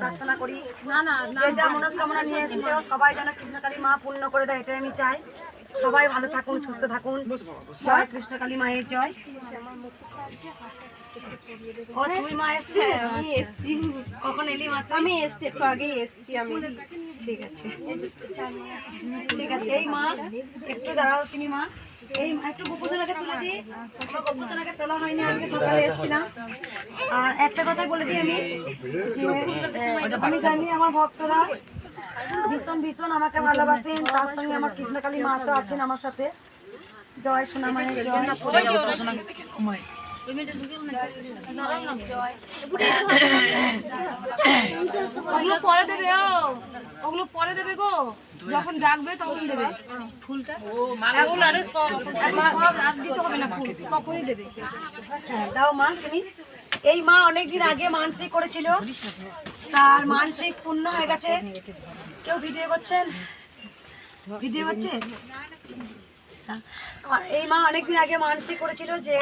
প্রার্থনা করি যা মনস্কামনা নিয়ে এসেছে সবাই যেন কৃষ্ণকালী মা পূর্ণ করে দেয়, এটাই আমি চাই। সবাই ভালো থাকুন, সুস্থ থাকুন। জয় কৃষ্ণকালী মায়ের জয়। ও তুই মা এসছি? কখন এলি মা? আমি এসছি, একটু আগেই এসছি আমি। ঠিক আছে ঠিক আছে। এই মা একটু দাঁড়াও তুমি মা, এই একটু গোপোষণাকে তুলে দিই। আমার গোপোষণাকে তোলা হয়নি, আজকে সকালে এসেছিলাম। আর একটা কথা বলে দিই আমি, যে আমি জানি আমার ভক্তরা ভীষণ ভীষণ আমাকে ভালোবাসেন, তার সঙ্গে আমার কৃষ্ণকালী মা তো আছেন আমার সাথে। জয় সোনা মায়ের জয়। ওগুলো পরে দেবে, ওগুলো পরে দেবে গো, যখন ডাকবে তখন দেবে ফুলটা। দিতে হবে না ফুল, তখনই দেবে। হ্যাঁ দাও মা তুমি। এই মা অনেকদিন আগে মানসিক করেছিল, তার মানসিক পূর্ণ হয়ে গেছে। কেউ ভিডিও করছেন? ভিডিও হচ্ছে? এই মা অনেকদিন আগে মানসিক করেছিল যে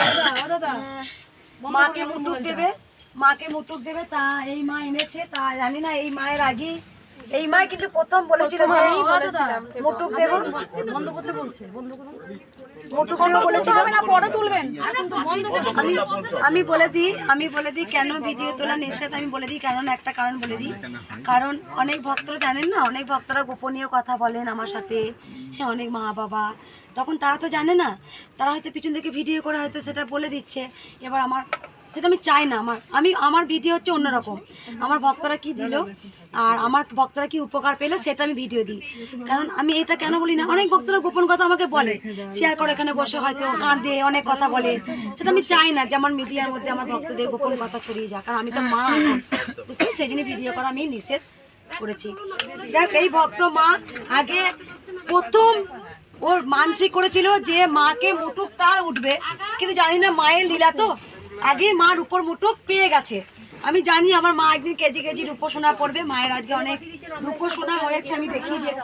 মাকে মুটুক দেবে, মাকে মুটুক দেবে, তা এই মা এনেছে। তা জানি না এই মায়ের আগে এই মা কিন্তু প্রথম বলেছিল যে মুটুক দেব। বন্ধ করতে বলছে, বন্ধ করুন। মুটুক দেব বলেছিল না, পরে তুলবেন। আমি বলে দিই কেন ভিডিও তোলা নিষেধ। আমি বলে দিই কারণ, একটা কারণ বলে দিই। কারণ অনেক ভক্তরা জানেন না, অনেক ভক্তরা গোপনীয় কথা বলেন আমার সাথে। হ্যাঁ, অনেক মা বাবা, তখন তারা তো জানে না, তারা হয়তো পিছন থেকে ভিডিও করে হয়তো সেটা বলে দিচ্ছে। এবার আমার সেটা আমি চাই না। আমার ভিডিও হচ্ছে অন্যরকম। আমার ভক্তরা কি দিল আর আমার ভক্তরা কি উপকার পেলো সেটা আমি ভিডিও দিই। কারণ আমি এটা কেন বলি না, অনেক ভক্তরা গোপন কথা আমাকে বলে, শেয়ার করে এখানে বসে হয়তো কাঁদে, অনেক কথা বলে। সেটা আমি চাই না যে আমার মিডিয়ার মধ্যে আমার ভক্তদের গোপন কথা ছড়িয়ে যাক। কারণ আমি তো মা, বুঝতে সেই জন্য ভিডিও করা আমি নিষেধ করেছি। দেখ, এই ভক্ত মা আগে প্রথম ওর মানসিক করেছিল যে মাকে মুটুক তার উঠবে, কিন্তু জানি না মায়ের লীলা তো আগে মার উপর মুটুক পেয়ে গেছে। আমি জানি আমার মা একদিন কেজি কেজি রূপোসোনা পড়বে। মায়ের আজকে অনেক রূপোসোনা হয়েছে, আমি দেখিয়ে দিই।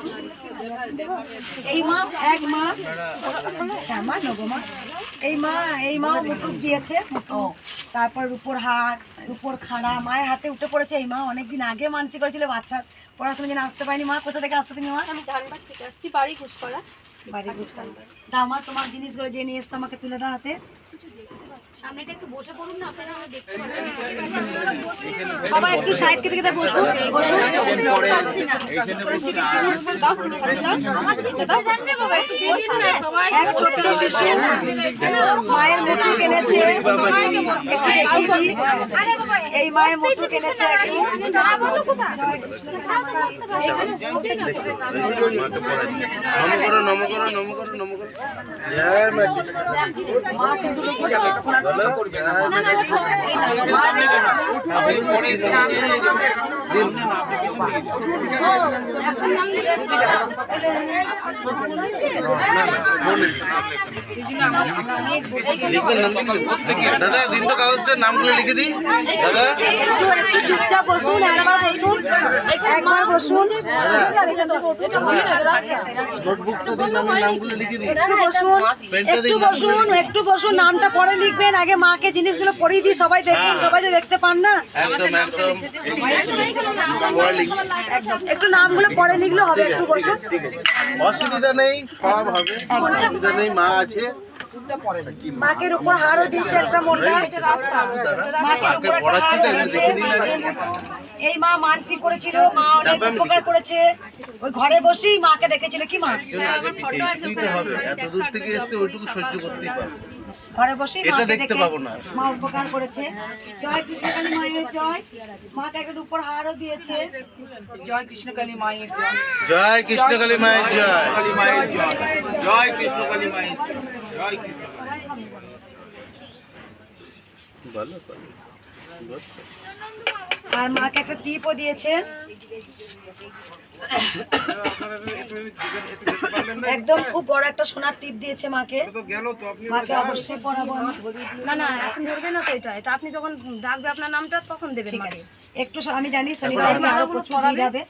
এই মা এক মা, হ্যাঁ মা নগো মা, এই মা মুটুক দিয়েছে, তারপর রূপোর হার, রূপোর খাড়া মায়ের হাতে উঠে পড়েছে। এই মা অনেকদিন আগে মানসিক করেছিল বাচ্চার পড়াশোনা যেন আসতে পারিনি। মা কোথা থেকে আসছো তুমি? মা আমি ধানবাদ থেকে আসছি, বাড়ি ঘুষপাড়া। বাড়ি বুঝপান। দাও মা তোমার জিনিসগুলো যে নিয়ে এসছো আমাকে তুলে দাও হাতে। সামনেটা একটু বসে পড়ুন না, আপনারা দেখতে পাচ্ছেন। সবাই একটু সাইড কেটে কেটে বসুন, বসুন। এক ছোট্ট শিশু মায়ের মুটুক এনেছে, এই মায়ের মুটুক এনেছে। মা কিন্তু দাদা দিন তো কাগজটার নামগুলো লিখে দিই। দাদা একটু চুপচাপ বসুন, একবার বসুন, একবার বসুন, নামগুলো লিখে দিই। একটু বসুন, একটু বসুন, একটু বসুন। নামটা পরে লিখবেন, আগে মাকে জিনিসগুলো পড়িয়ে দিই, সবাই দেখবেন, সবাই যে দেখতে পান না। একদম একদম একটু নামগুলো পরে লিখলে হবে। একটু বসুন, অসুবিধা নেই, সব হবে, অসুবিধা নেই। মা আছে, মাকের উপর হারও দিচ্ছে একটা মোটা। মাকের উপর পড়াচ্ছি তো একটু দেখে দিন আগে। এই মা মানসিক করেছিল, মা অনেক উপকার করেছে। ওই ঘরে বসেই মাকে ডেকেছিল। কি মা আগে পিছিয়ে দিতে হবে, এত দূর থেকে এসে ওইটুকু সহ্য করতেই পারবে। ঘরে বসে এটা দেখতে পাবো না। মা উপকার করেছে। জয় কৃষ্ণকালী মায়ের জয়। মাকে একটা উপর হারও দিয়েছে। জয় কৃষ্ণকালী মায়ের জয়। জয় কৃষ্ণকালী মায়ের জয়। জয় কৃষ্ণকালী মায়ের জয়। বলো আর মাকে একটা টিপও দিয়েছে। একদম খুব বড় একটা সোনার টিপ দিয়েছে মাকে। মাকে অবশ্যই পড়াবো। না না, এখন ধরবে না তো, এটা আপনি যখন ডাকবে আপনার নামটা তখন দেবেন। ঠিক আছে, একটু আমি জানি শনিবার আরো প্রচুর ভিড় হবে।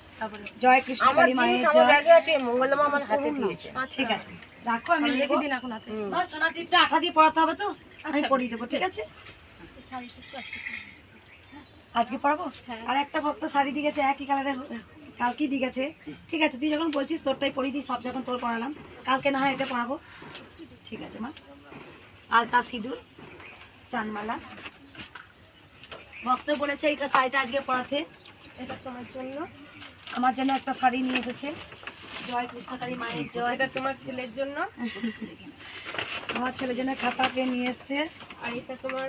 জয় কৃষ্ণকালী মায়ের জয়। মঙ্গলমা আমার হাতে দিয়েছে। ঠিক আছে। রাখো, আমি রেখে দিন এখন হাতে। মা সোনার টিপটা আঠা দিয়ে পরাতে হবে তো, আমি আচ্ছা, পরিয়ে দেবো, ঠিক আছে? আজকে পরাবো? আর একটা ভক্ত শাড়ি দিয়ে গেছে একই কালারের, কালকেই দিয়ে গেছে। ঠিক আছে, তুই যখন বলছিস তোরটাই পরিয়ে দিই, সব যখন তোর পরালাম, কালকে না হয় এটা পরাবো। ঠিক আছে মা। আলতা সিঁদুর, চানমালা। ভক্ত বলেছে এইটা শাড়িটা আজকে পরাতে। এটা তোমার জন্য, আমার জন্য একটা শাড়ি নিয়ে এসেছে। জয় কৃষ্ণকালী মায়ের জয়। এটা তোমার ছেলের জন্য, আমার ছেলের জন্য খাতা পেন নিয়ে এসছে। আর এটা তোমার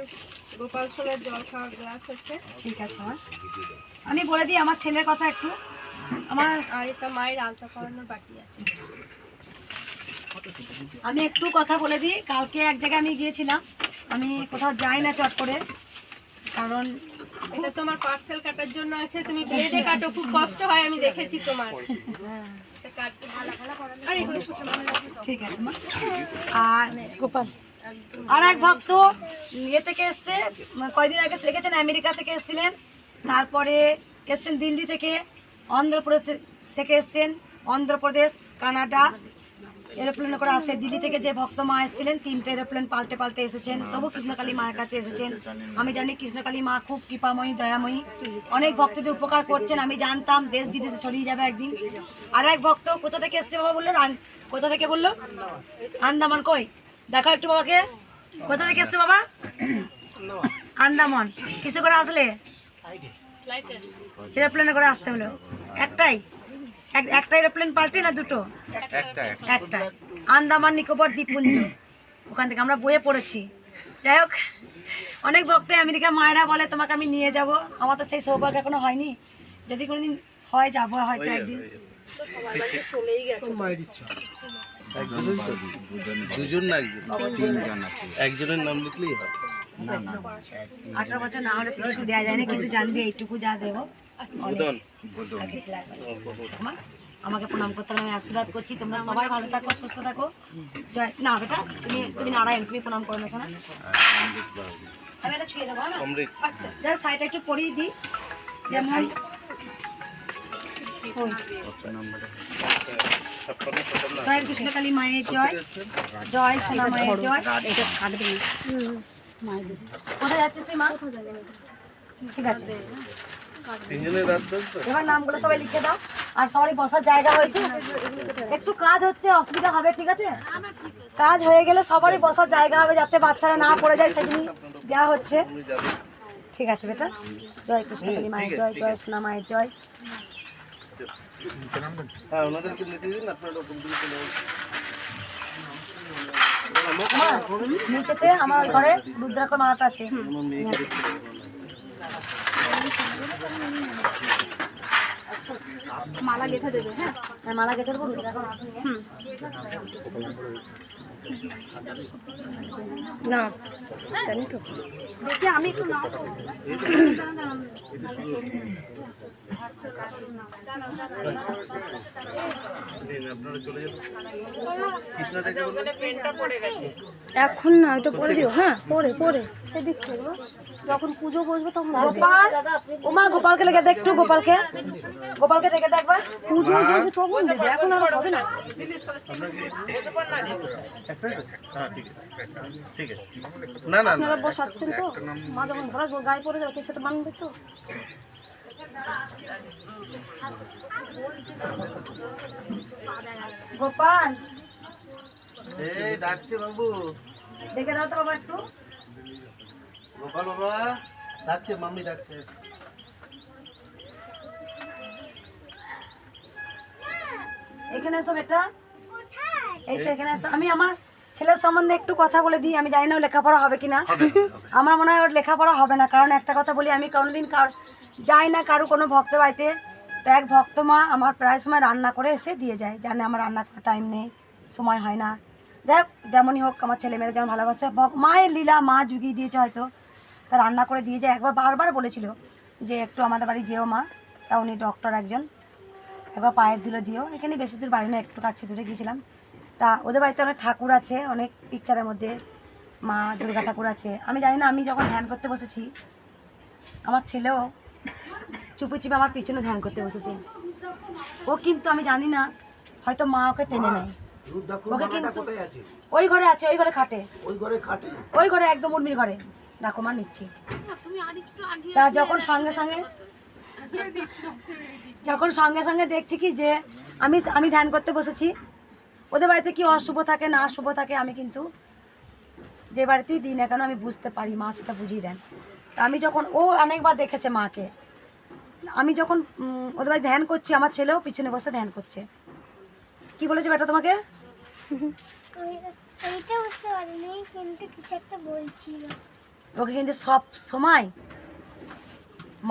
গোপাল সোনার জল খাওয়ার গ্লাস আছে। ঠিক আছে মা। আমি বলে দিই আমার ছেলের কথা একটু। আমার আর এটা মায়ের আলতা করানোর বাকি আছে। আমি একটু কথা বলে দিই। কালকে এক জায়গায় আমি গিয়েছিলাম, আমি কোথাও যাই না চট করে, কারণ এটা তোমার পার্সেল কাটার জন্য আছে, তুমি বেঁধে কাটো, খুব কষ্ট হয়, আমি দেখেছি তোমার। এটা কাটতে ভালো ভালো। আর এগুলো ছোট মানুষ। ঠিক আছে মা। আর গোপাল আর এক ভক্ত ইয়ে থেকে এসছে, কয়দিন আগে লিখেছেন আমেরিকা থেকে এসেছিলেন, তারপরে এসছেন দিল্লি থেকে, অন্ধ্রপ্রদেশ থেকে এসছেন, অন্ধ্রপ্রদেশ, কানাডা, এরোপ্লেনে করে আসে। দিল্লি থেকে যে ভক্ত মা এসেছিলেন 3টে এরোপ্লেন পাল্টে পাল্টে এসেছেন, তবু কৃষ্ণকালী মায়ের কাছে এসেছেন। আমি জানি কৃষ্ণকালী মা খুব কৃপাময়ী, দয়াময়ী, অনেক ভক্তদের উপকার করছেন। আমি জানতাম দেশ বিদেশে ছড়িয়ে যাবে একদিন। আর এক ভক্ত কোথা থেকে এসছে বাবা বললো, কোথা থেকে বললো? আন্দামান। কই দেখো একটু বাবাকে, কোথা থেকে এসছে বাবা? আন্দামান। কিসে করে আসলে? এরোপ্লেনে করে আসতে হলো। একটাই একটা এরোপ্লেন পাল্টে না দুটো? একটা। আন্দামান নিকোবর দ্বীপপুঞ্জ, ওখান থেকে আমরা বইয়ে পড়েছি। যাই হোক, অনেক ভক্ত আমেরিকা মায়েরা বলে তোমাকে আমি নিয়ে যাব, আমার তো সেই সৌভাগ্য এখনো হয়নি। যদি কোনোদিন হয় যাবো হয়তো একদিন। দুজন না একজনের নাম লিখলেই হয়। 18 বছর না হলে কিছু দেওয়া যায় না, কিন্তু জানবি এইটুকু যা দেবো আর কিছু লাগবে না। আমাকে প্রণাম করতে হবে, আমি আশীর্বাদ করছি। তোমরা সবাই ভালো থাকো, সুস্থ থাকো। জয়। না বেটা, তুমি নারায়ণ, তুমি প্রণাম করো না শোনা। আমি এটা ছুঁয়ে দেবো না? আচ্ছা, যাই শাড়িটা একটু পরিয়ে দিই। যেমন জয় কৃষ্ণকালী মায়ের জয়, জয় সোনা মায়ের জয়। কোথায় যাচ্ছিস তুই মা? ঠিক আছে, এবার নামগুলো সবাই লিখে দাও। আর সবারই বসার জায়গা হয়েছে, একটু কাজ হচ্ছে, অসুবিধা হবে, ঠিক আছে? কাজ হয়ে গেলে সবারই বসার জায়গা হবে, যাতে বাচ্চারা না পড়ে যায়, সেদিনই দেওয়া হচ্ছে। ঠিক আছে বেটা। জয় কৃষ্ণকালী মায়ের জয়, জয় সোনা মায়ের জয়। নিচেতে আমার ওই ঘরে রুদ্রাক্ষ মালাটা আছে। মালা গেঁথে দেবে। হ্যাঁ, মালা গেঁথে দেবো, রুদ্রাক্ষ মালা নিয়ে। না জানি তো, দেখি আমি একটু নাও। এখন না, ওইটা পরে দিও। হ্যাঁ, পরে পরে দিচ্ছে, যখন পুজো বসবে তখন। গোপাল, ওমা গোপালকে লেগে দেখ একটু, গোপালকে ডেকে দেখবা। পুজো বসবে তখন দেবে, এখন আর হবে না। আপনারা বসাচ্ছেন তো, মা যখন ঘরে গায়ে পড়ে যাবে সেটা মানবে তো। গোপাল ডাকছে বাবু, ডেকে দাও তো বাবা একটু। গোপাল বাবা ডাকছে, মাম্মি ডাকছে। এখানে এসো বেটা, এই তো এখানে এসো। আমি আমার ছেলের সম্বন্ধে একটু কথা বলে দিই। আমি জানি না ও লেখাপড়া হবে কিনা, আমার মনে হয় ওর লেখাপড়া হবে না। কারণ একটা কথা বলি, আমি কোনোদিন যাই না কারো কোনো ভক্ত বাড়িতে, তো এক ভক্ত মা আমার প্রায় সময় রান্না করে এসে দিয়ে যায়, জানে আমার রান্না করার টাইম নেই, সময় হয় না। দেখ যেমনই হোক, আমার ছেলেমেয়েরা যেমন ভালোবাসে, মায়ের লীলা, মা জুগিয়ে দিয়েছে হয়তো, তা রান্না করে দিয়ে যায়। একবার বারবার বলেছিল যে একটু আমাদের বাড়ি যেও মা, তা উনি ডক্টর একজন, একবার পায়ের ধুলো দিও। এখানে বেশি দূর বাড়ি না, একটু কাছে দূরে গিয়েছিলাম। তা ওদের বাড়িতে অনেক ঠাকুর আছে, অনেক পিকচারের মধ্যে মা দুর্গা ঠাকুর আছে। আমি জানি না, আমি যখন ধ্যান করতে বসেছি, আমার ছেলেও চুপি চুপি আমার পিছনে ধ্যান করতে বসেছে। ও কিন্তু আমি জানি না, হয়তো মা ওকে টেনে নেয়, ওকে কিন্তু ওই ঘরে আছে, ওই ঘরে খাটে, ওই ঘরে একদম উর্মির ঘরে। দেখো মা নিচ্ছি। তা যখন সঙ্গে সঙ্গে দেখছি কি যে আমি ধ্যান করতে বসেছি, ওদের বাড়িতে কি অশুভ থাকে না অশুভ থাকে আমি কিন্তু যে বাড়িতেই দিই না কেন আমি বুঝতে পারি, মা সেটা বুঝিয়ে দেন। তা আমি যখন, ও অনেকবার দেখেছে মাকে, আমি যখন ওদের বাড়ি ধ্যান করছি, আমার ছেলেও পিছনে বসে ধ্যান করছে। কি বলেছে বেটা তোমাকে? ওকে কিন্তু সব সময়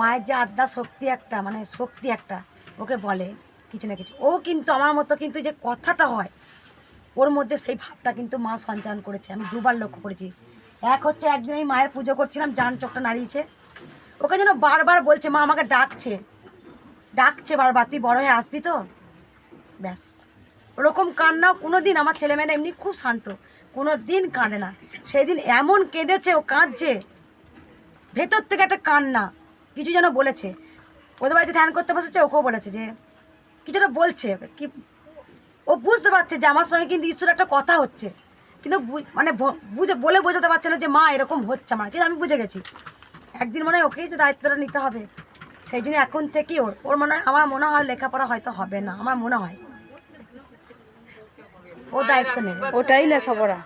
মায়ের যে আদ্যা শক্তি একটা, মানে শক্তি একটা ওকে বলে কিছু না কিছু। ও কিন্তু আমার মতো কিন্তু যে কথাটা হয় ওর মধ্যে সেই ভাবটা কিন্তু মা সঞ্চালন করেছে, আমি দুবার লক্ষ্য করেছি। এক হচ্ছে একদিন আমি মায়ের পুজো করছিলাম, জান চোখটা নাড়িয়েছে, ওকে যেন বারবার বলছে মা আমাকে ডাকছে বারবার, তুই বড় হয়ে আসবি তো। ব্যাস, ওরকম কান্নাও কোনো দিন, আমার ছেলেমেয়েরা এমনি খুব শান্ত, কোনো দিন কাঁদে না। সেই দিন এমন কেঁদেছে, ও কাঁদছে ভেতর থেকে একটা কান্না, কিছু যেন বলেছে। ওদের বাড়িতে ধ্যান করতে বসেছে, ওকেও বলেছে যে কিছুটা বলছে, কি ও বুঝতে পারছে যে আমার সঙ্গে কিন্তু ঈশ্বর একটা কথা হচ্ছে, কিন্তু মানে বলে বোঝাতে পারছে না যে মা এরকম হচ্ছে আমার, কিন্তু আমি বুঝে গেছি একদিন মনে হয় ওকেই যে দায়িত্বটা নিতে হবে। সেই জন্য এখন থেকে ওর মনে হয়, আমার মনে হয় লেখাপড়া হয়তো হবে না, আমার মনে হয় ও দায়িত্ব নেবে, ওটাই লেখাপড়া।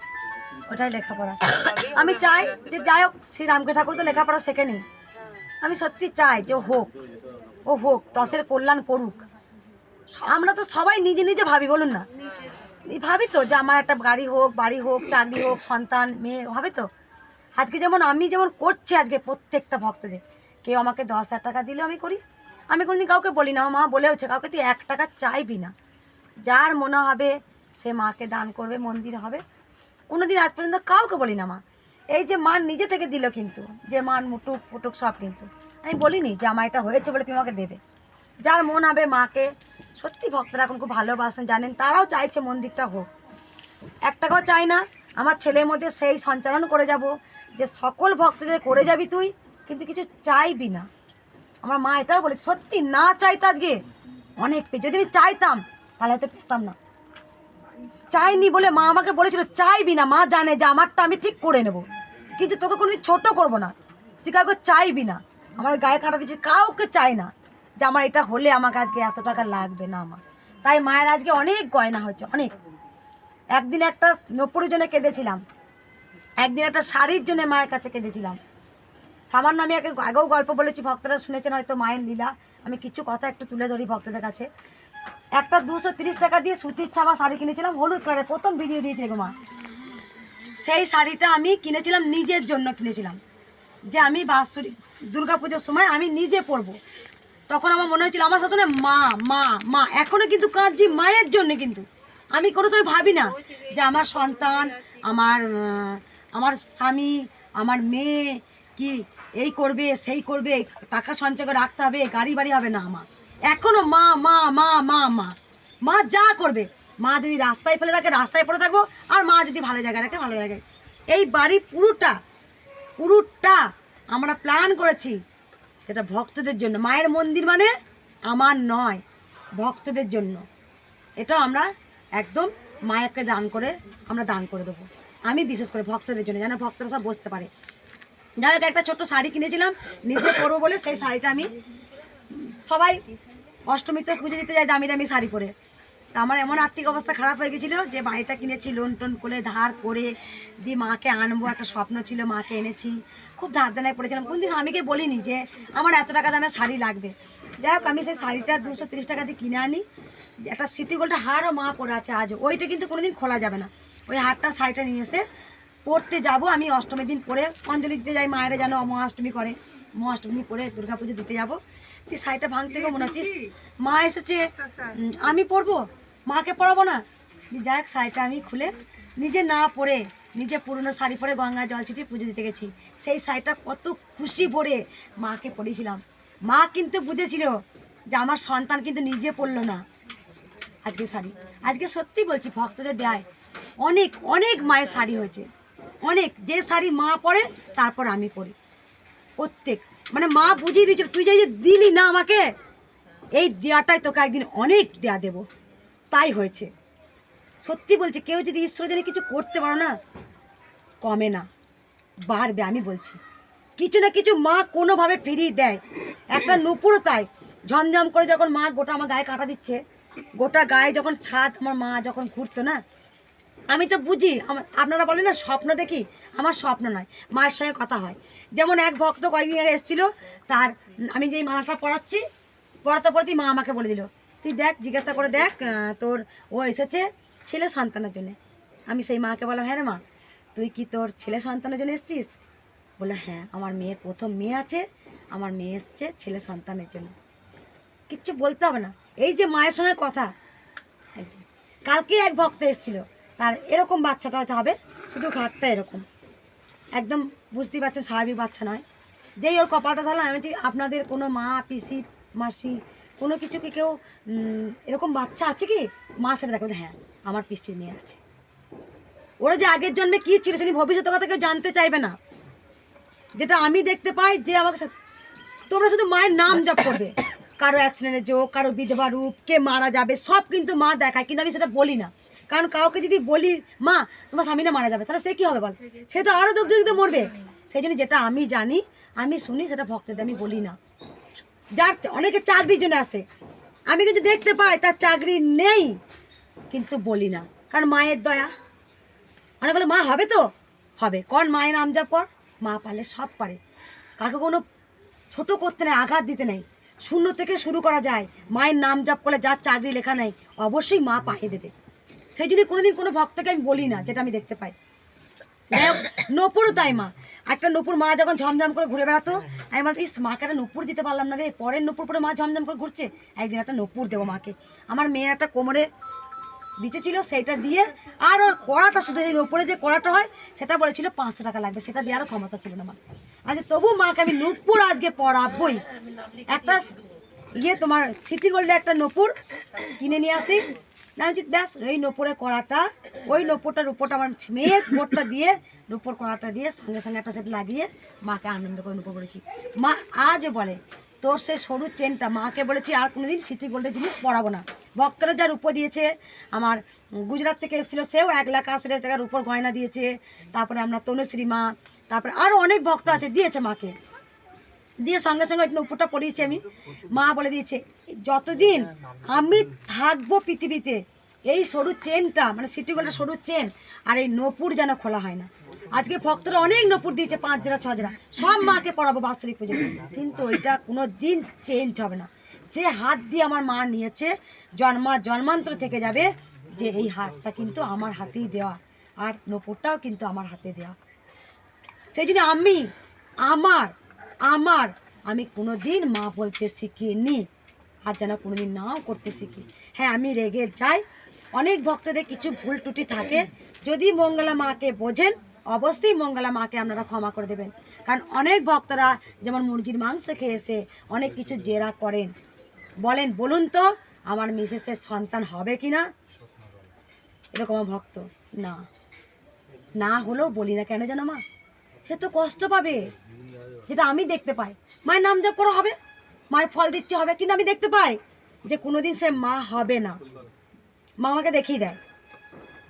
আমি চাই যে যাই হোক, শ্রীরামকে ঠাকুর তো লেখাপড়া শেখেনি, আমি সত্যি চাই যে ও হোক, দশের কল্যাণ করুক। আমরা তো সবাই নিজে নিজে ভাবি, বলুন না, ভাবি তো যে আমার একটা গাড়ি হোক, বাড়ি হোক, চাকরি হোক, সন্তান মেয়ে হবে তো। আজকে যেমন আমি করছি আজকে প্রত্যেকটা ভক্তদের, কেউ আমাকে 10,000 টাকা দিলেও আমি করি, আমি কোনোদিন কাউকে বলি না, মা বলে হচ্ছে কাউকে তুই 1 টাকা চাইবি না, যার মনে হবে সে মাকে দান করবে, মন্দির হবে, কোনোদিন আজ পর্যন্ত কাউকে বলি না। মা এই যে মা নিজে থেকে দিল, কিন্তু যে মান মুটুক সব কিন্তু আমি বলিনি যে আমার এটা হয়েছে বলে তুমি আমাকে দেবে। যার মন হবে মাকে, সত্যি ভক্তরা এখন খুব ভালোবাসেন, জানেন, তারাও চাইছে মন্দিরটা হোক, 1 টাকাও চাই না। আমার ছেলের মধ্যে সেই সঞ্চালন করে যাব যে সকল ভক্তদের করে যাবি তুই, কিন্তু কিছু চাইবি না। আমার মা এটাও বলে, সত্যি না চাইতে আজকে অনেক যদি আমি চাইতাম তাহলে হয়তো পেতাম না, চাইনি বলে মা আমাকে বলেছিল চাইবি না, মা জানে যে আমারটা আমি ঠিক করে নেব, কিন্তু তোকে কোনোদিন ছোট করবো না, তুই কাউকে চাইবি না। আমার গায়ে কাটা দিচ্ছি, কাউকে চাই না যে আমার এটা হলে আমাকে আজকে এত টাকা লাগবে না আমার। তাই মায়ের আজকে অনেক গয়না হয়েছে, অনেক। একদিন একটা 90 জনে কেঁদেছিলাম, একদিন একটা শাড়ির জন্য মায়ের কাছে কেঁদেছিলাম। সামান্য আমি আগেও গল্প বলেছি, ভক্তরা শুনেছেন হয়তো মায়ের লীলা, আমি কিছু কথা একটু তুলে ধরি ভক্তদের কাছে। একটা 230 টাকা দিয়ে সুতির ছাপা শাড়ি কিনেছিলাম, হলুদ কালারের, প্রথম ভিডিও দিয়েছে গো মা। সেই শাড়িটা আমি কিনেছিলাম নিজের জন্য, কিনেছিলাম যে আমি বাৎসরিক দুর্গাপুজোর সময় আমি নিজে পরবো। তখন আমার মনে হয়েছিল আমার সাথে মা মা মা, এখনো কিন্তু কাঁদছি মায়ের জন্য, কিন্তু আমি কোনো সময় ভাবি না যে আমার সন্তান, আমার স্বামী, আমার মেয়ে কি এই করবে সেই করবে, টাকা সঞ্চয় করে রাখতে হবে, গাড়ি বাড়ি হবে না। আমার এখনো মা মা মা মা মা মা যা করবে, মা যদি রাস্তায় ফেলে রাখে রাস্তায় পড়ে থাকবো, আর মা যদি ভালো জায়গায় রাখে ভালো জায়গায়। এই বাড়ি পুরোটা আমরা প্ল্যান করেছি যেটা ভক্তদের জন্য। মায়ের মন্দির মানে আমার নয়, ভক্তদের জন্য। এটাও আমরা একদম মায়াকে আমরা দান করে দেবো, আমি বিশেষ করে ভক্তদের জন্য, যেন ভক্তরা সব বসতে পারে। যাই হোক, একটা ছোট্ট শাড়ি কিনেছিলাম নিজে পরবো বলে, সেই শাড়িটা আমি, সবাই অষ্টমীতে পুজো দিতে যায় দামি দামি শাড়ি পরে, তা আমার এমন আর্থিক অবস্থা খারাপ হয়ে গেছিলো যে বাড়িটা কিনেছি লোন টোন করে, ধার করে দিয়ে মাকে আনবো, একটা স্বপ্ন ছিল, মাকে এনেছি, খুব ধার দেনায় পড়েছিলাম। কোনদিন স্বামীকে বলিনি যে আমার এত টাকা দামের শাড়ি লাগবে। যাই হোক, আমি সেই শাড়িটা 230 টাকা দিয়ে কিনে আনি, একটা সিটি গোল্ডের হারও মা পরে আছে আজও, ওইটা কিন্তু কোনোদিন খোলা যাবে না। ওই হারটা শাড়িটা নিয়ে এসে পরতে যাব আমি, অষ্টমীর দিন পরে অঞ্জলি দিতে যাই, মায়েরা যেন মহাষ্টমী করে, মহাষ্টমী করে দুর্গাপুজো দিতে যাবো। তুই শাড়িটা ভাঙতে গিয়ে মনে হচ্ছিস মা এসেছে, আমি পরবো, মাকে পরাবো না। যাই হোক, শাড়িটা আমি খুলে নিজে না পরে, নিজে পুরনো শাড়ি পরে গঙ্গা জল ছিটিয়ে পুজো দিতে গেছি। সেই শাড়িটা কত খুশি ভরে মাকে পরিয়েছিলাম। মা কিন্তু বুঝেছিল যে আমার সন্তান কিন্তু নিজে পরলো না আজকে শাড়ি। আজকে সত্যি বলছি, ভক্তদের দেয় অনেক অনেক মায়ের শাড়ি হয়েছে, অনেক, যে শাড়ি মা পরে তারপর আমি পরি। প্রত্যেক মানে মা বুঝিয়ে দিয়েছিল, তুই যে দিলি না আমাকে, এই দেয়াটাই তোকে একদিন অনেক দেয়া দেবো, তাই হয়েছে। সত্যি বলছি, কেউ যদি ঈশ্বরের জন্য কিছু করতে পারো না, কমে না, বাড়বে। আমি বলছি কিছু না কিছু মা কোনোভাবে ফিরিয়ে দেয়। একটা নুপুরও তাই, ঝমঝম করে যখন মা গোটা আমার গায়ে কাঁটা দিচ্ছে, গোটা গায়ে যখন ছাদ আমার মা যখন ঘুরতো না, আমি তো বুঝি। আপনারা বলেন না স্বপ্ন দেখি, আমার স্বপ্ন নয়, মায়ের সঙ্গে কথা হয়। যেমন এক ভক্ত কয়েকদিন আগে এসেছিলো, তার আমি যেই মালাটা পড়াচ্ছি, পড়াতে পড়তেই মা আমাকে বলে দিল, তুই দেখ, জিজ্ঞাসা করে দেখ, তোর ও এসেছে ছেলে সন্তানের জন্যে। আমি সেই মাকে বললাম, হ্যাঁ রে মা, তুই কি তোর ছেলে সন্তানের জন্য এসেছিস? বললো হ্যাঁ, আমার মেয়ের প্রথম মেয়ে আছে, আমার মেয়ে এসছে ছেলে সন্তানের জন্য। কিচ্ছু বলতে হবে না, এই যে মায়ের সঙ্গে কথা। কালকে এক ভক্ত এসেছিল, তার এরকম বাচ্চাটা হয়তো হবে, শুধু ঘাটটা এরকম, একদম বুঝতেই পারছেন স্বাভাবিক বাচ্চা নয়। যেই ওর কপালটা ধরলাম, আমি ঠিক আপনাদের কোনো মা, পিসি, মাসি কোনো কিছু কি কেউ এরকম বাচ্চা আছে কি? মা সেটা দেখো, হ্যাঁ আমার পিসির মেয়ে আছে। ওরা যে আগের জন্মে কী ছিল সেটা ভবিষ্যতের কথা কেউ জানতে চাইবে না। যেটা আমি দেখতে পাই যে আমাকে, তোমরা শুধু মায়ের নাম জপ করবে, কারো অ্যাক্সিডেন্টের যোগ, কারো বিধবা রূপ, কে মারা যাবে, সব কিন্তু মা দেখায়, কিন্তু আমি সেটা বলি না। কারণ কাউকে যদি বলি মা তোমার স্বামীরা মারা যাবে, তাহলে সে কী হবে বল, সে তো আরও দুঃখ মরবে। সেই জন্য যেটা আমি জানি, আমি শুনি, সেটা ভক্তদের আমি বলি না। যার অনেকে চাকরির জন্য আসে, আমি কিন্তু দেখতে পাই তার চাকরি নেই, কিন্তু বলি না, কারণ মায়ের দয়া। অনেক বলে মা হবে তো হবে, কর মায়ের নাম জপ কর, মা পারলে সব পারে। কাকে কোনো ছোট করতে নেই, আঘাত দিতে নেই, শূন্য থেকে শুরু করা যায়। মায়ের নাম জপ করলে যার চাকরি লেখা নেই, অবশ্যই মা পাঠিয়ে দেবে। সেই জন্য কোনোদিন কোনো ভক্তকে আমি বলি না, যেটা আমি দেখতে পাই। নপুরও তাই, মা একটা নপুর মা যখন ঝমঝম করে ঘুরে বেড়াতো, আমি বলতো ইস মাকে একটা নপুর দিতে পারলাম না রে, পরের নপুর পরে মা ঝমঝম করে ঘুরছে, একদিন একটা নপুর দেবো মাকে। আমার মেয়ের একটা কোমরে বিচে ছিল, সেইটা দিয়ে, আর ওর কড়াটা শুধু এই ওপরে যে কড়াটা হয় সেটা বলেছিল 500 টাকা লাগবে, সেটা দেওয়ারও ক্ষমতা ছিল না মা। আচ্ছা তবু মাকে আমি নূপুর আজকে পরাবই। একটা তোমার সিটি গোল্ডে একটা নূপুর কিনে নিয়ে আসি, না আমি ব্যাস ওই নূপুরের কড়াটা, ওই নূপুরটার উপরটা আমার মেয়ের বোটটা দিয়ে, নূপুর কড়াটা দিয়ে সঙ্গে সঙ্গে একটা সেট লাগিয়ে মাকে আনন্দ করে নূপুর করেছি। মা আজও বলে তোর সে সরু চেনটা, মাকে বলেছি আর কোনোদিন সিটি গোল্ডের জিনিস পরাবো না। ভক্তরা যার উপর দিয়েছে, আমার গুজরাট থেকে এসেছিলো, সেও 1,80,000 টাকার উপর গয়না দিয়েছে। তারপরে আমরা তনুশ্রী মা, তারপরে আরও অনেক ভক্ত আছে, দিয়েছে মাকে, দিয়ে সঙ্গে সঙ্গে উপরটা পরিয়েছি আমি। মা বলে দিয়েছে যতদিন আমি থাকবো পৃথিবীতে, এই সরু চেনটা মানে সিটি গোল্ডের সরু চেন আর এই নপুর যেন খোলা হয় না। আজকে ভক্তরা অনেক নপুর দিয়েছে, 5 জোড়া 6 জোড়া, সব মাকে পড়াবো বাৎসরিক পুজো, কিন্তু ওইটা কোনো দিন চেঞ্জ হবে না। যে হাত দিয়ে আমার মা নিয়েছে, জন্মান্তর থেকে যাবে যে এই হাতটা কিন্তু আমার হাতেই দেওয়া, আর নপুরটাও কিন্তু আমার হাতে দেওয়া। সেই জন্য আমি কোনো দিন মা বলতে শিখিনি, আর যেন কোনো দিন নাও করতে শিখি। হ্যাঁ আমি রেগে যাই, অনেক ভক্তদের কিছু ভুল ত্রুটি থাকে, যদি মঙ্গলা মাকে বোঝেন অবশ্যই মঙ্গলা মাকে আপনারা ক্ষমা করে দেবেন। কারণ অনেক ভক্তরা যেমন মুরগির মাংস খেয়ে এসে অনেক কিছু জেরা করেন, বলুন তো আমার মিসেসের সন্তান হবে কি না, এরকম ভক্ত না হলেও বলি না কেন জানো মা, সে তো কষ্ট পাবে। যেটা আমি দেখতে পাই, মায়ের নাম জপ করা হবে, মায়ের ফল দিচ্ছে হবে, কিন্তু আমি দেখতে পাই যে কোনোদিন সে মা হবে না, মা আমাকে দেখিয়ে দেয়,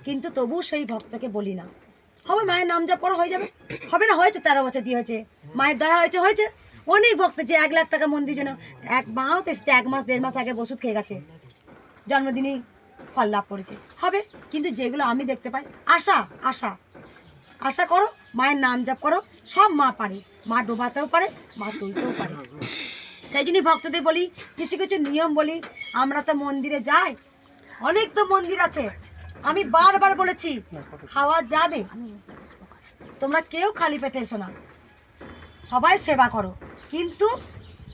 কিন্তু তবু সেই ভক্তকে বলি না। হবে মায়ের নাম জপ করা হয়ে যাবে, হবে না, হয়েছে 13 বছর বিয়ে হয়েছে, মায়ের দয়া হয়েছে। অনেক ভক্ত যে 1 লাখ টাকা মন্দির জন্য এক মাও তো 1 মাস 1.5 মাস আগে ওষুধ খেয়ে গেছে, জন্মদিনই ফল লাভ করেছে, হবে। কিন্তু যেগুলো আমি দেখতে পাই, আশা করো, মায়ের নাম জপ করো, সব মা পারে, মা ডোবাতেও পারে, মা তুলতেও পারে। সেই জন্যই ভক্তদের বলি, কিছু কিছু নিয়ম বলি। আমরা তো মন্দিরে যাই, অনেক তো মন্দির আছে, আমি বারবার বলেছি খাওয়া যাবে, তোমরা কেউ খালি পেটে এসো না, সবাই সেবা করো, কিন্তু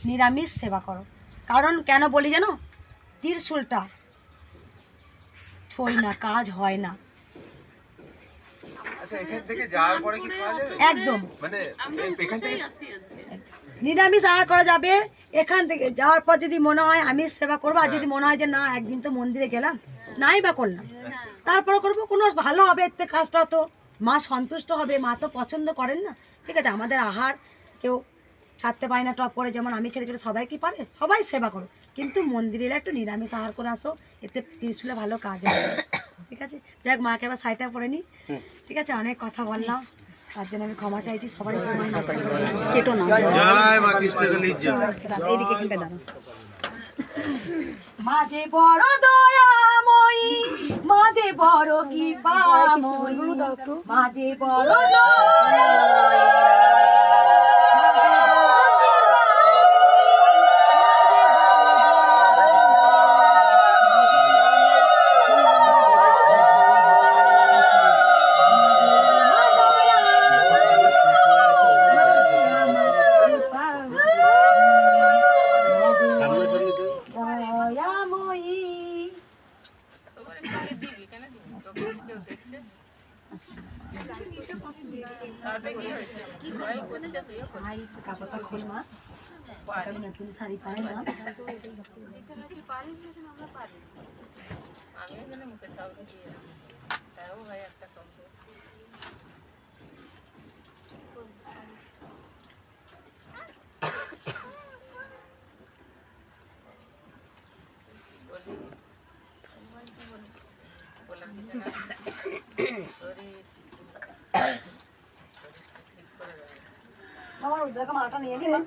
নিরামিষ সেবা করো। কারণ কেন বলি জানো, ত্রিশূলটা ছই না, কাজ হয় না। একদম নিরামিষ আহার করা যাবে, এখান থেকে যাওয়ার পর যদি মনে হয় আমি সেবা করবো, আর যদি মনে হয় যে না একদিন তো মন্দিরে গেলাম, নাই বা করলাম, তারপরে করবো, কোনো ভালো হবে, এতে কাজটা তো মা সন্তুষ্ট হবে, মা তো পছন্দ করেন না। ঠিক আছে, আমাদের আহার কেউ ছাড়তে পারে না টপ করে, যেমন আমি ছেড়ে সবাই কি পারে, সবাই সেবা করো, কিন্তু মন্দিরে এলে একটু নিরামিষ আহার করে আসো, এতে ত্রিশূলে ভালো কাজ হবে। ঠিক আছে, যাক মাকে আবার শাড়িটা পরে নি। ঠিক আছে, অনেক কথা বললাম, তার জন্য আমি ক্ষমা চাইছি, সবারই সময় নষ্ট করে কেটো না। জয় মা কৃষ্ণকালী জয়। এইদিকে এখানটা দাঁড়াও। মাঝে বড় দয়াময়ী, মাঝে বড় কৃপাময়ী, মাঝে বড় দয়াময়ী। কাপড়টা খোল মা, নতুন শাড়ি পায় না। আমার দেখো মাটা নিয়ে নিলাম।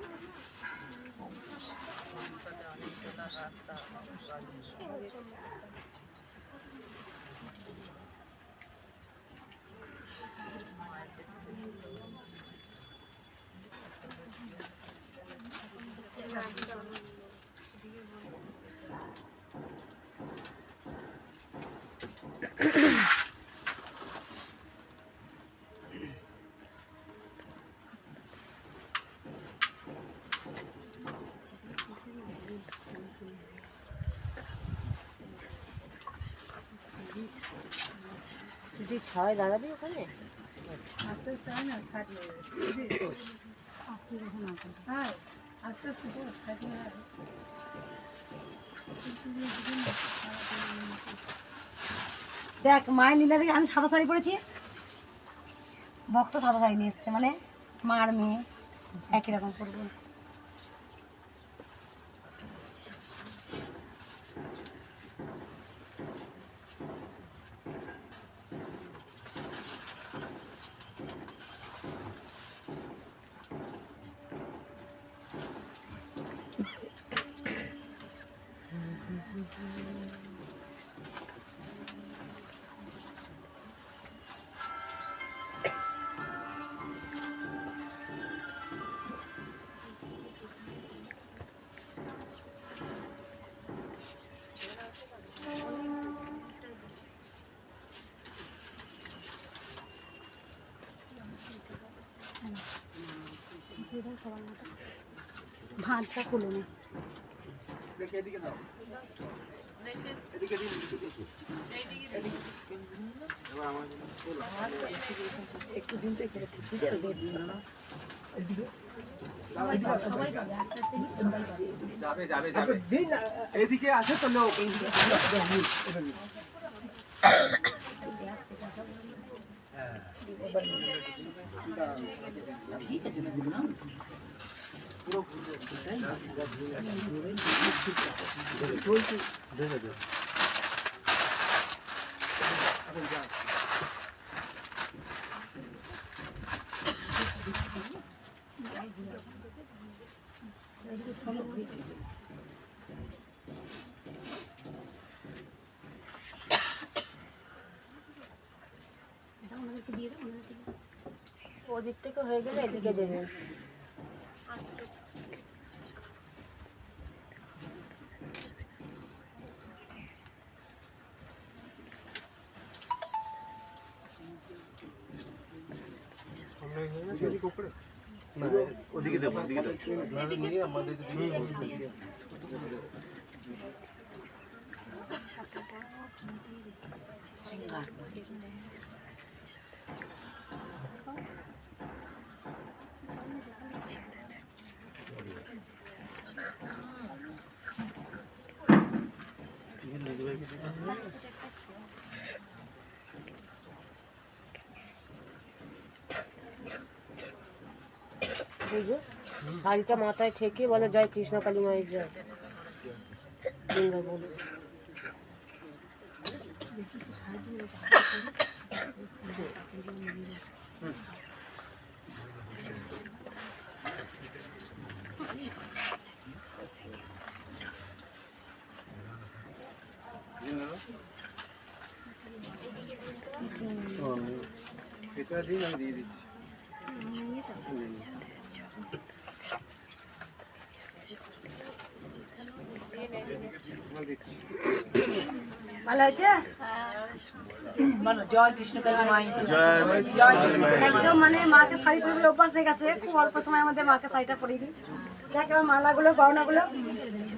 যদি ছয় দাঁড়াবি ওখানে দেখ মায়ের লীলা দেখে আমি সাদা শাড়ি পরেছি, ভক্ত সাদা শাড়ি নিয়ে এসছে, মানে মার মেয়ে একই রকম করবো। ভাতটা খুলে নে। একটু দিন তো এখানে ঠিক এদিকে আছে তো লোক ঠিক আছে ওদিক থেকে হয়ে গেলে এদিকে দেবে না ওদিকে দেবো, ওদিকে দেবো। নিয়ে আমাদের বুঝো শাড়িটা মাথায় ঠেকে বলে জয় কৃষ্ণ কালী মায়ের জয় বলো এটা দিন আমি দিয়ে দিচ্ছি। ভালো হয়েছে? জয় কৃষ্ণ কালী মাই একদম মানে মাকে শাড়ি পরে অভ্যাস হয়ে গেছে, খুব অল্প সময়ের মধ্যে মাকে শাড়িটা পরিয়ে দিই। দেখ এবার মালাগুলো গয়নাগুলো,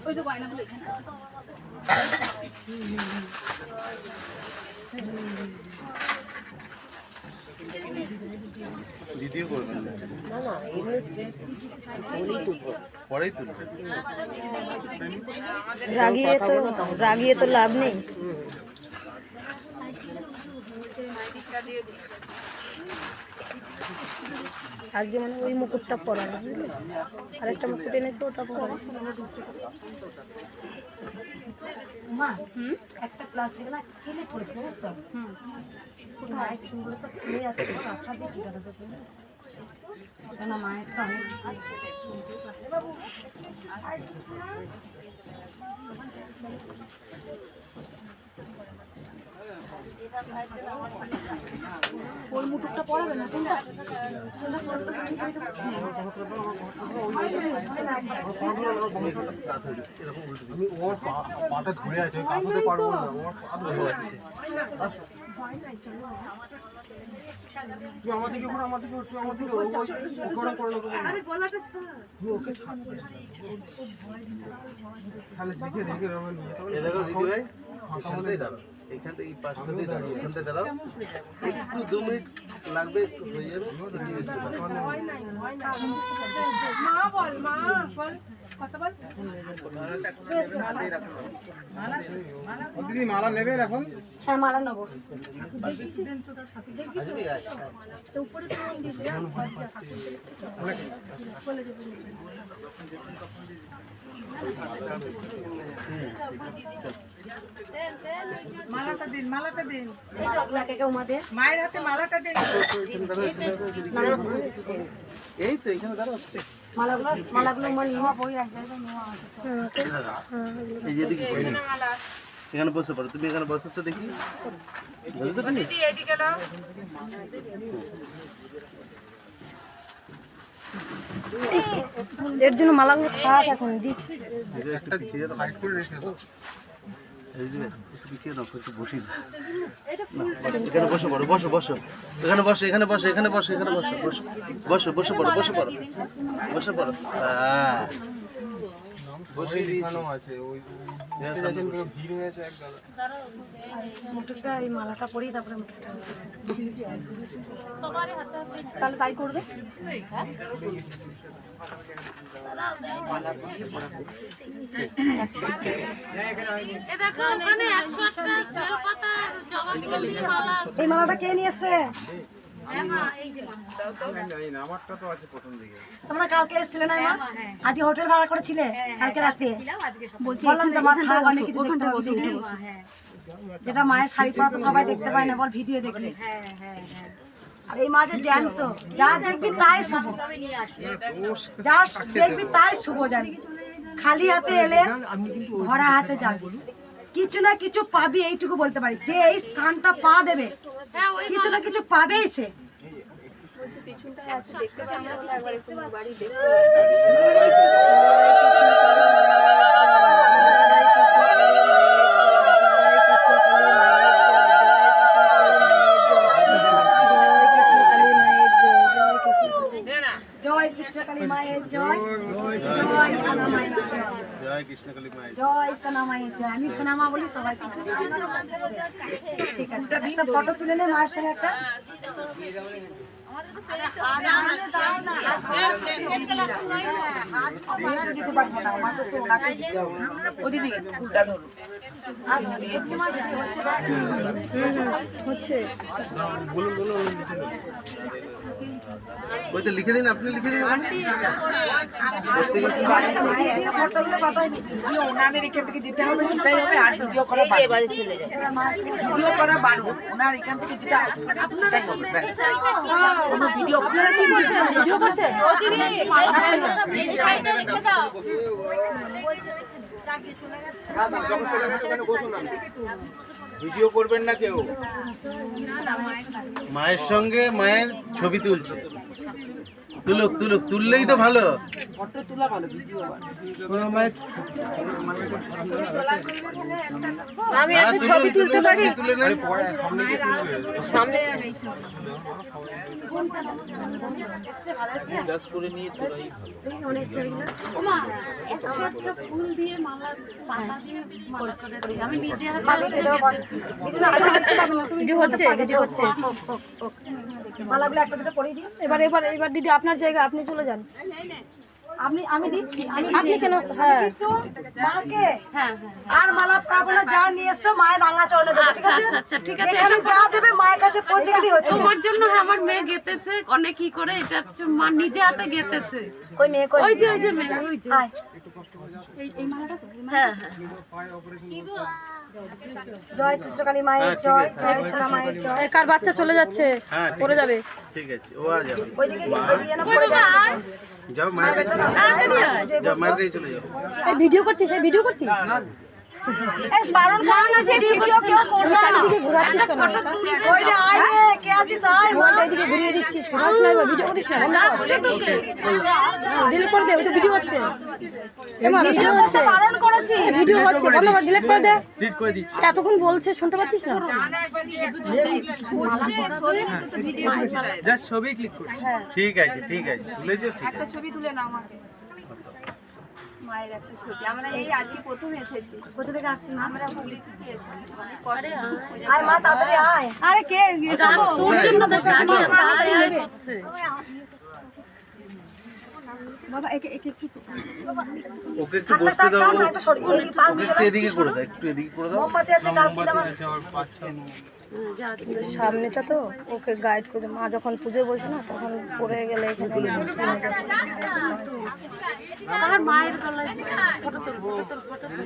ওই তো গয়নাগুলো এখানে আছে। ভিডিও করবেন না, পরেই তুলবেন। রাগিয়ে তো লাভ নেই। আজকে মানে ওই মুকুটটা পরানো, আরেকটা মুকুট এনেছে ওটা পরানো। মা একটা প্লাস্টিক না কিনে পড়েছে, জানিস তো? মায়ের চুলগুলো তো খুলে যাচ্ছে, রাখা দিয়ে কি করে দেবো? কেন মায়ের তো অনেক ওই মুকুটটা পরাবে না কোনটা? আমি ওর পাটা ধরে আছে, আমি কাঁপতে পারবো না, ওর পা ধরে আছে। তুই আমার দিকে ঘুরে, আমার দিকে ঘুরে, তুই আমার দিকে ঘুরে, ওকে করে নেবো। তুই ওকে ছাড়। তাহলে দেখে দেখে রমেন এ দেখো দিদি ভাই, এখানটাই দাঁড়াও, এখানটা এই পাশটাতেই দাঁড়াও, এখানটায় দাঁড়াও, একটু 2 মিনিট লাগবে, একটু হয়ে যাবে। দিদি মালা নেবেন এখন? হ্যাঁ মালা নেবো। মালাটা দিন, মালাটা দিন, মায়ের হাতে মালাটা দিন। এই তো এখানে দাঁড়াও, মালাগুলো আমার নিয়ে এই যে দিকে এখানে বসে পড়ো, তুমি এখানে বসে তো দেখি, বুঝতে পারি। এর জন্য মালাগুলো খারাপ এখন দিচ্ছি। একটা পিছিয়ে দাও, সাইড করে রেখে দাও। এই যে একটু পিছিয়ে দাও, একটু বসি দাও। এখানে বসে পড়ো, বসো বসো, এখানে বসো, এখানে বসো, এখানে বসো, এখানে বসো, বসো বসে পড়ো, বসে পড়ো, বসে পড়ো। হ্যাঁ বসিয়ে দিয়েছি। এখানেও আছে, ওই দেখতে যাচ্ছেন পুরো ভিড় হয়েছে এক দাদা। মুঠোটা এই মালাটা পরিয়ে তারপরে মুঠোটা, তাহলে তাই করবে। এই মালাটা কে নিয়েছে? আমারটা তো আছে প্রথম দিকে। তোমরা কালকে এসেছিলে না মা? আজ হোটেল ভাড়া করেছিলে কালকে রাতে? বললাম তো মা থাক, অনেক কিছু দেখতে হবে, যেটা মায়ের শাড়ি পরা তো সবাই দেখতে পায় না, বল ভিডিও দেখলে। আর এই মা যে জ্যান্ত, যা দেখবি তাই শুভ, যা দেখবি তাই শুভ জানি। খালি হাতে এলে ভরা হাতে যাবি, কিছু না কিছু পাবি, এইটুকু বলতে পারি। যে এই স্থানটা পা দেবে কিছু না কিছু পাবেই সে। জয় কৃষ্ণ কালী মায়ের জয়, জয় সোনা মায়ের জয়, জয় কৃষ্ণ কালী মায়ের জয় সোনা মায়ের জয়। আমি সোনা মা বলি, সবাই ঠিক আছে। একটা ফটো তুলে নে মায়ের সঙ্গে একটা। হচ্ছে ওই তো লিখে দিন, আপনি লিখে দিন। ফটোগুলো পাঠাই দিই। ওনাদের এখান থেকে যেটা হবে সেটাই হবে, আর ভিডিও করা বাড়বে, ভিডিও করা বাড়বে, ওনার এখান থেকে যেটা সেটাই হবে, ব্যাস। কোনো ভিডিও ভিডিও করছে ভিডিও করবেন না কেউ। মায়ের সঙ্গে মায়ের ছবি তুলছে, তুলুক তুলুক, তুললেই তো ভালো। ফটো তোলা ভালো, ভিডিও ভালো। আমি একটা ছবি তুলতে পারি? তুলে নেন। সামনে ভিডিও হচ্ছে, ভিডিও হচ্ছে। মালাগুলো একটা দুটো পরিয়ে দিন। এবার দিদি আপনার জায়গা, আপনি চলে যান। আমি দিচ্ছি। আপনি কেন? হ্যাঁ কিন্তু মাকে আর মালা পাবনা যা নিয়ে এসছো মায়ের রাঙা চরণে দেবো, ঠিক আছে? আচ্ছা ঠিক আছে, এখানে যা দেবে মায়ের কাছে পৌঁছে গেলেই হচ্ছে। তোমার জন্য আমার মেয়ে গেতেছে অনেক কি করে, এটা হচ্ছে মা নিজে হাতে গেতেছে। কই মেয়ে কই? ওই যে মেয়ে, ওই যে। আয়। হ্যাঁ জয় কৃষ্ণকালী মায়ের জয়, জয় সোনা মায়ের জয়। কার বাচ্চা চলে যাচ্ছে, হ্যাঁ, ঠিক পড়ে যাবে। ঠিক আছে, ও আ যাবে। ওইদিকে দিয়ে না পড়ে যাবে। যাও মায়ের কাছে, যাও মায়ের কাছে চলে যাও। এই ভিডিও করছিস, এই ভিডিও করছিস? এই বারণ করো না যে ভিডিও কেউ করবে না। এদিকে ঘোরাচ্ছিস কেন? ওই রে আয় রে, কে আছিস আয়। মোবাইলটা এদিকে ঘুরিয়ে দিচ্ছিস, ঘোরাস না, এবার ভিডিও করিস না, বন্ধ কর। ডিলিট করে দে, ওই তো ভিডিও হচ্ছে। ভিডিও হচ্ছে, বারণ করেছি। ভিডিও হচ্ছে, বন্ধ কর, ডিলিট করে দে। ঠিক করে দিচ্ছি। এতক্ষণ বলছে, শুনতে পাচ্ছিস না? জাস্ট ছবি ক্লিক করুন। ঠিক আছে, ঠিক আছে, তুলেছো, ঠিক আছে। ছবি তুলে নাও আমাকে, মায়ের একটা ছবি। আমরা এই আজকে প্রথম এসেছি, কোথা থেকে আসছিস? আমরা হুগলি থেকে এসেছি, অনেক কষ্ট। আয় মা তাড়াতাড়ি আয়। আরে কে তোর জন্য তো গাড়ি আছে, আয় আয় করছে। ওকে একটু বসতে দাও, থাক, একটা সরি, এই পাশ ওকে দিয়ে একটু এদিকে করে দাও, একটু এদিকে করে দাও। মোমবাতি আছে, কাল কি দাও? সামনেটা তো ওকে গাইড করে, মা যখন পুজো বসে না তখন পড়ে গেলে এখানে আর মায়ের গলায় ফটো তুলবো, ফটো তুল।